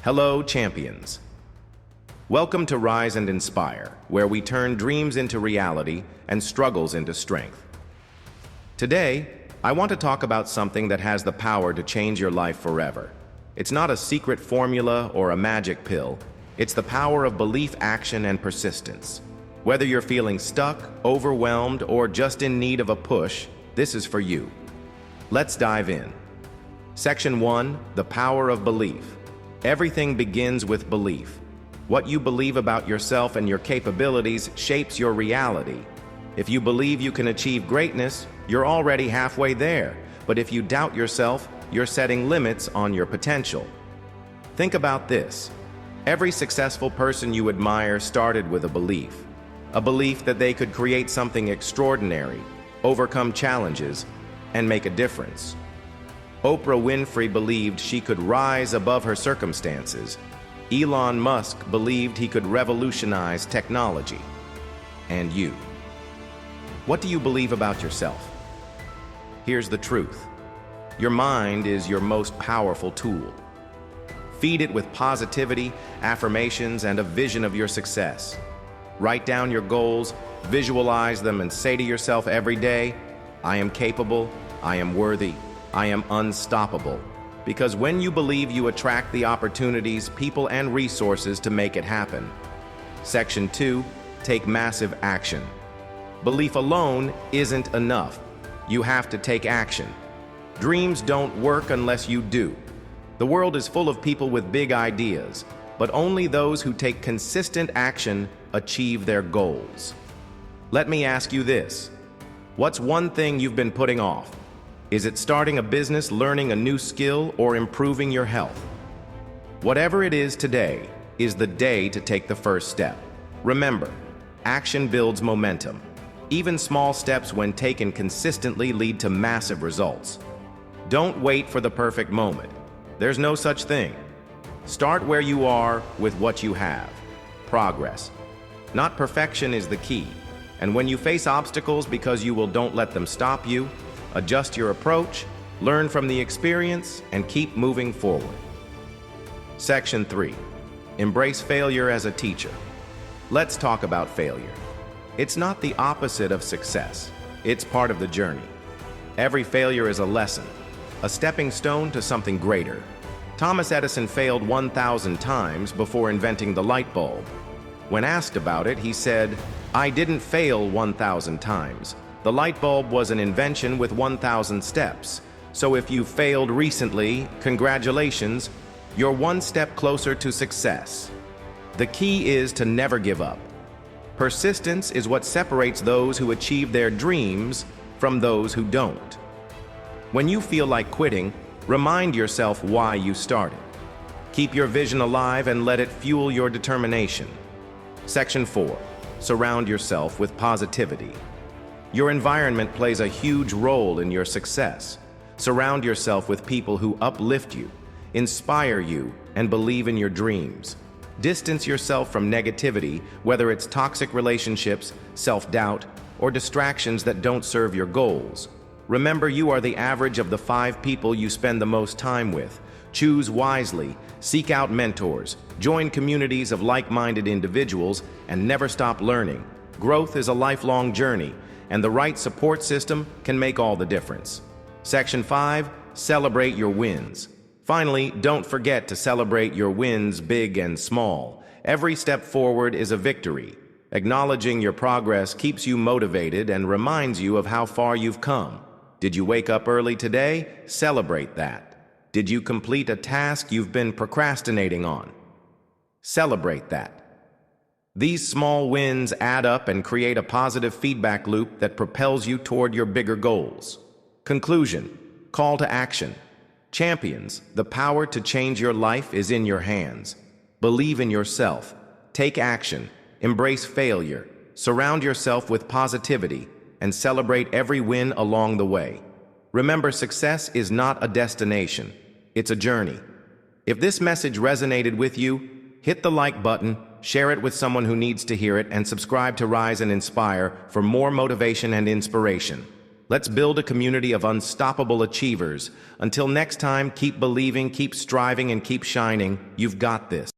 Hello, champions. Welcome to Rise and Inspire, where we turn dreams into reality and struggles into strength. Today, I want to talk about something that has the power to change your life forever. It's not a secret formula or a magic pill. It's the power of belief, action, and persistence. Whether you're feeling stuck, overwhelmed, or just in need of a push, this is for you. Let's dive in. Section 1, the power of belief. Everything begins with belief. What you believe about yourself and your capabilities shapes your reality. If you believe you can achieve greatness, you're already halfway there. But if you doubt yourself, you're setting limits on your potential. Think about this. Every successful person you admire started with a belief that they could create something extraordinary, overcome challenges, and make a difference. Oprah Winfrey believed she could rise above her circumstances. Elon Musk believed he could revolutionize technology. And you? What do you believe about yourself? Here's the truth. Your mind is your most powerful tool. Feed it with positivity, affirmations, and a vision of your success. Write down your goals, visualize them, and say to yourself every day, I am capable, I am worthy, I am unstoppable. Because when you believe, you attract the opportunities, people, and resources to make it happen. Section 2, take massive action. Belief alone isn't enough. You have to take action. Dreams don't work unless you do. The world is full of people with big ideas, but only those who take consistent action achieve their goals. Let me ask you this. What's one thing you've been putting off? Is it starting a business, learning a new skill, or improving your health? Whatever it is, today is the day to take the first step. Remember, action builds momentum. Even small steps, when taken consistently, lead to massive results. Don't wait for the perfect moment. There's no such thing. Start where you are with what you have. Progress, not perfection, is the key. And when you face obstacles, don't let them stop you. Adjust your approach, learn from the experience, and keep moving forward. Section 3, embrace failure as a teacher. Let's talk about failure. It's not the opposite of success. It's part of the journey. Every failure is a lesson, a stepping stone to something greater. Thomas Edison failed 1,000 times before inventing the light bulb. When asked about it, he said, "I didn't fail 1,000 times. The light bulb was an invention with 1,000 steps. So if you failed recently, congratulations, you're one step closer to success." The key is to never give up. Persistence is what separates those who achieve their dreams from those who don't. When you feel like quitting, remind yourself why you started. Keep your vision alive and let it fuel your determination. Section 4, surround yourself with positivity. Your environment plays a huge role in your success. Surround yourself with people who uplift you, inspire you, and believe in your dreams. Distance yourself from negativity, whether it's toxic relationships, self-doubt, or distractions that don't serve your goals. Remember, you are the average of the 5 people you spend the most time with. Choose wisely, seek out mentors, join communities of like-minded individuals, and never stop learning. Growth is a lifelong journey, and the right support system can make all the difference. Section 5, celebrate your wins. Finally, don't forget to celebrate your wins, big and small. Every step forward is a victory. Acknowledging your progress keeps you motivated and reminds you of how far you've come. Did you wake up early today? Celebrate that. Did you complete a task you've been procrastinating on? Celebrate that. These small wins add up and create a positive feedback loop that propels you toward your bigger goals. Conclusion, call to action. Champions, the power to change your life is in your hands. Believe in yourself. Take action. Embrace failure. Surround yourself with positivity and celebrate every win along the way. Remember, success is not a destination. It's a journey. If this message resonated with you, hit the like button, share it with someone who needs to hear it, and subscribe to Rise and Inspire for more motivation and inspiration. Let's build a community of unstoppable achievers. Until next time, keep believing, keep striving, and keep shining. You've got this.